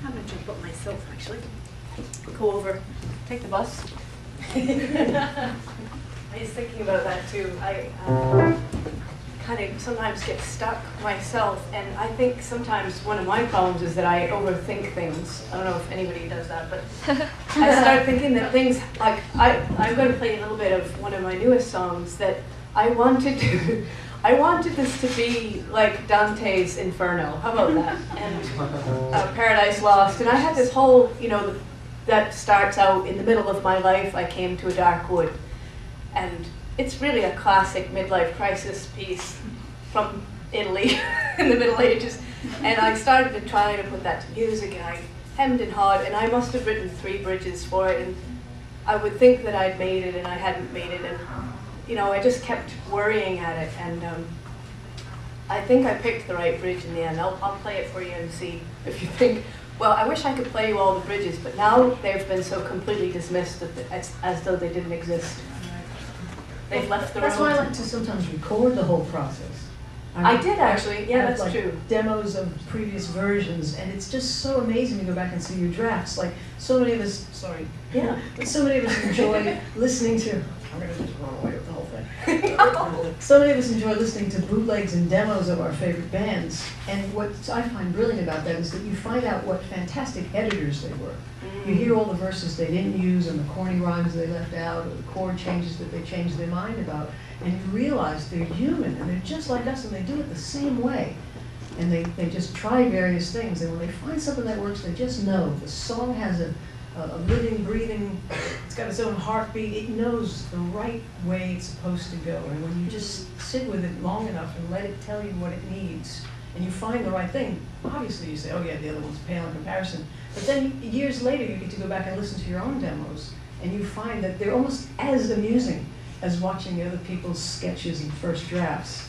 I'm going to jump up myself, actually. Go over, take the bus. I was thinking about that too. I kind of sometimes get stuck myself, and I think sometimes one of my problems is that I overthink things. I don't know if anybody does that, but I start thinking that things, like, I'm going to play a little bit of one of my newest songs that I wanted this to be like Dante's Inferno. How about that? And Paradise Lost. And I had this whole, that starts out in the middle of my life. I came to a dark wood, and it's really a classic midlife crisis piece from Italy in the Middle Ages. And I started to try to put that to music, and I hemmed and hawed, and I must have written 3 bridges for it, and I would think that I'd made it, and I hadn't made it, and I just kept worrying at it, and I think I picked the right bridge in the end. I'll play it for you and see if you think, well, I wish I could play you all the bridges, but now they've been so completely dismissed that as though they didn't exist. They've left the room. That's why I like to sometimes record the whole process. I did actually, yeah, that's true. Demos of previous versions, and it's just so amazing to go back and see your drafts. Like, so many of us, so many of us enjoy listening to, I'm going to just run away with the whole thing. So many of us enjoy listening to bootlegs and demos of our favorite bands, and what I find brilliant about that is that you find out what fantastic editors they were. You hear all the verses they didn't use, and the corny rhymes they left out, or the chord changes that they changed their mind about, and you realize they're human, and they're just like us, and they do it the same way. And they just try various things, and when they find something that works, they just know. The song has a living, breathing, it's got its own heartbeat. It knows the right way it's supposed to go. And when you just sit with it long enough and let it tell you what it needs, and you find the right thing, obviously you say, oh yeah, the other one's pale in comparison. But then years later, you get to go back and listen to your own demos, and you find that they're almost as amusing as watching the other people's sketches and first drafts.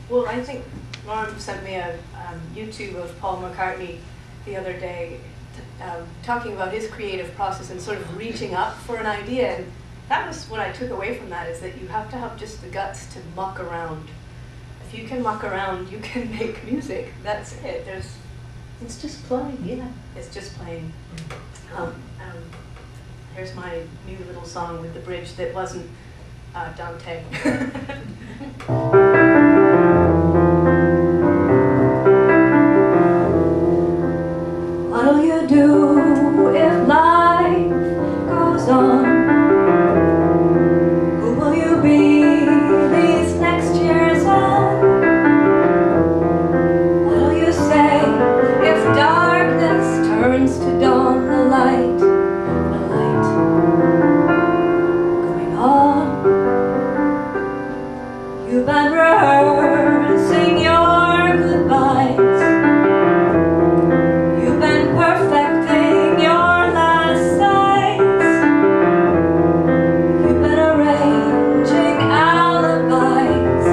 Well, I think Norm sent me a YouTube of Paul McCartney the other day, talking about his creative process and sort of reaching up for an idea. And that was what I took away from that, is that you have to have just the guts to muck around. If you can muck around, you can make music. That's it. It's just playing, yeah. It's just playing. Here's my new little song with the bridge that wasn't Dante. What'll you do if life goes on? Who will you be these next years on? What'll you say if darkness turns to dawn? The light going on. You've been rehearsing your goodbyes. You've been perfecting your last sighs. You've been arranging alibis,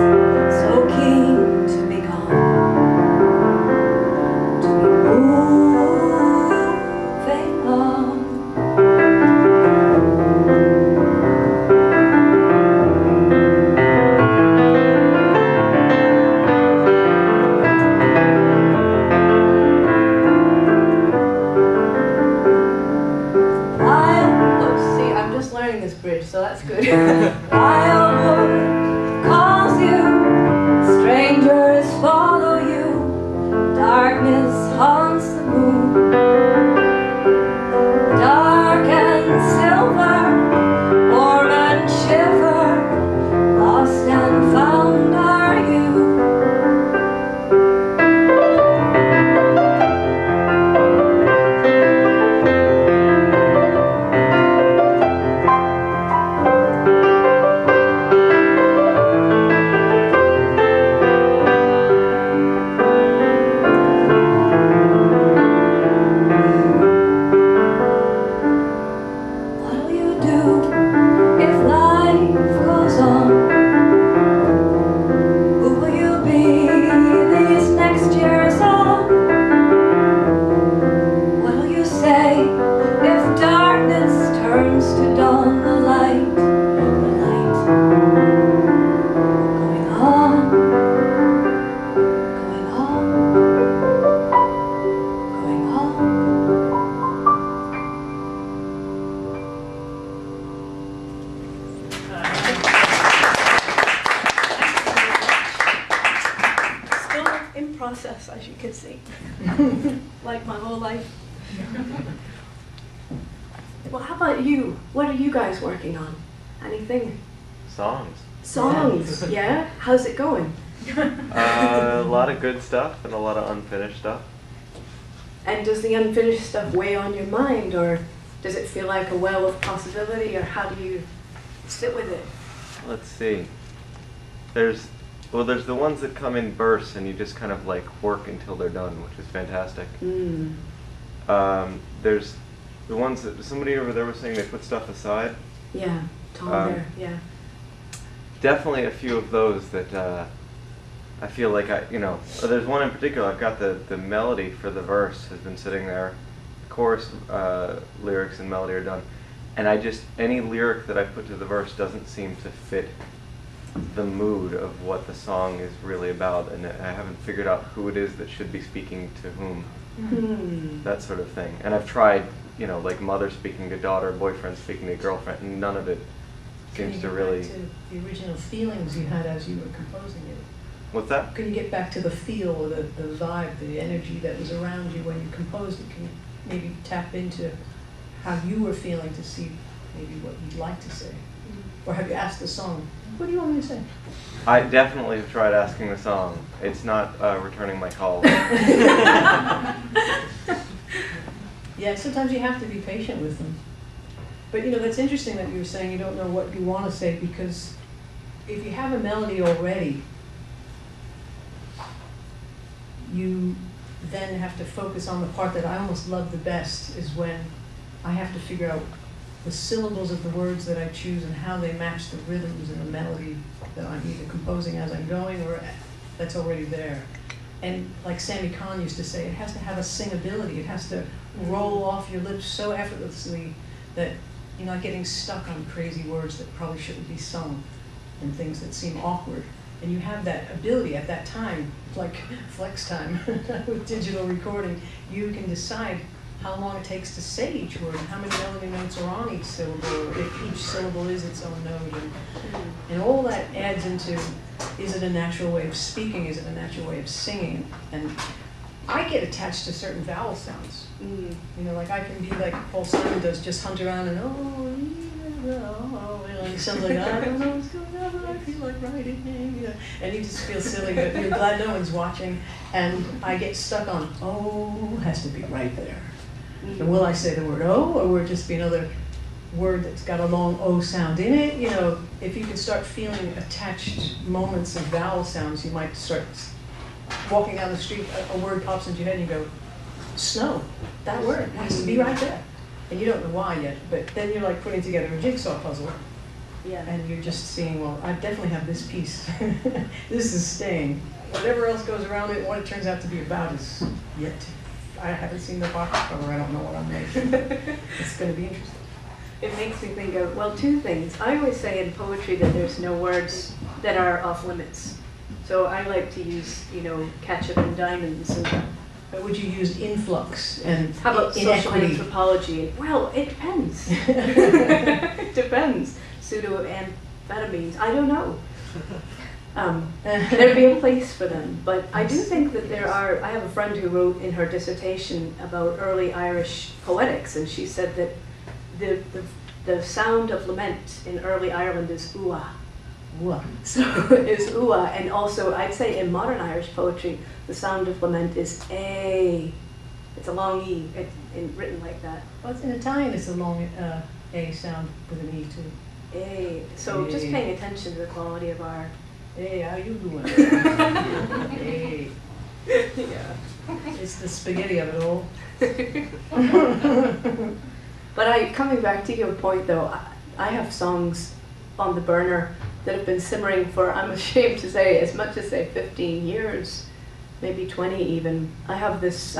so keen to be gone, to be moving on. This bridge, so that's good. Wildwood calls you, strangers follow you, darkness haunts the moon. Dark and silver, warm and shiver, lost and found are you. Like my whole life. Well, how about you? What are you guys working on? Anything? Songs. Songs, yeah? How's it going? A lot of good stuff and a lot of unfinished stuff. And does the unfinished stuff weigh on your mind, or does it feel like a well of possibility, or how do you sit with it? Let's see. There's the ones that come in bursts and you just kind of like work until they're done, which is fantastic. There's the ones that somebody over there was saying they put stuff aside. Yeah, Tom there, yeah. Definitely a few of those that I feel like there's one in particular. I've got the melody for the verse has been sitting there. The chorus lyrics and melody are done, and any lyric that I put to the verse doesn't seem to fit the mood of what the song is really about, and I haven't figured out who it is that should be speaking to whom. That sort of thing. And I've tried, like mother speaking to daughter, boyfriend speaking to girlfriend, and none of it seems to really. Can you get back to the original feelings you had as you were composing it? What's that? Can you get back to the feel, or the vibe, the energy that was around you when you composed it? Can you maybe tap into how you were feeling to see maybe what you'd like to say? Or have you asked the song, what do you want me to say? I definitely have tried asking the song. It's not returning my call. Yeah, sometimes you have to be patient with them. But that's interesting that you were saying you don't know what you want to say, because if you have a melody already, you then have to focus on the part that I almost love the best, is when I have to figure out the syllables of the words that I choose and how they match the rhythms in the melody that I'm either composing as I'm going or that's already there. And like Sammy Kahn used to say, it has to have a singability. It has to roll off your lips so effortlessly that you're not getting stuck on crazy words that probably shouldn't be sung and things that seem awkward. And you have that ability at that time, like flex time with digital recording. You can decide how long it takes to say each word, and how many melody notes are on each syllable, or if each syllable is its own note. And all that adds into, is it a natural way of speaking? Is it a natural way of singing? And I get attached to certain vowel sounds. Like I can be like Paul Simon does, just hunt around and and he sounds like, I don't know what's going on, but I feel like writing, and you just feel silly, but you're glad no one's watching. And I get stuck on, has to be right there. And will I say the word oh, or will it just be another word that's got a long O sound in it? If you can start feeling attached moments of vowel sounds, you might start walking down the street, a word pops into your head and you go, snow, that word has to be right there. And you don't know why yet, but then you're like putting together a jigsaw puzzle. Yeah. And you're just seeing, well, I definitely have this piece. This is staying. Whatever else goes around it, what it turns out to be about is yet. I haven't seen the box cover, I don't know what I'm making. It's going to be interesting. It makes me think of, well, two things. I always say in poetry that there's no words that are off limits. So I like to use, ketchup and diamonds. And but would you use influx and how about social inequity? Anthropology? Well, it depends. It depends. Pseudoamphetamines, I don't know. There'd be a place for them, but I do think that I have a friend who wrote in her dissertation about early Irish poetics, and she said that the sound of lament in early Ireland is ua. Ua. So is ua, and also I'd say in modern Irish poetry, the sound of lament is a. It's a long e, written like that. Well, in Italian, it's a long a sound with an e too. A. So just paying attention to the quality of our. Hey, how you doing? Hey. Yeah. It's the spaghetti of it all. But coming back to your point though, I have songs on the burner that have been simmering for, I'm ashamed to say, as much as say 15 years, maybe 20 even. I have this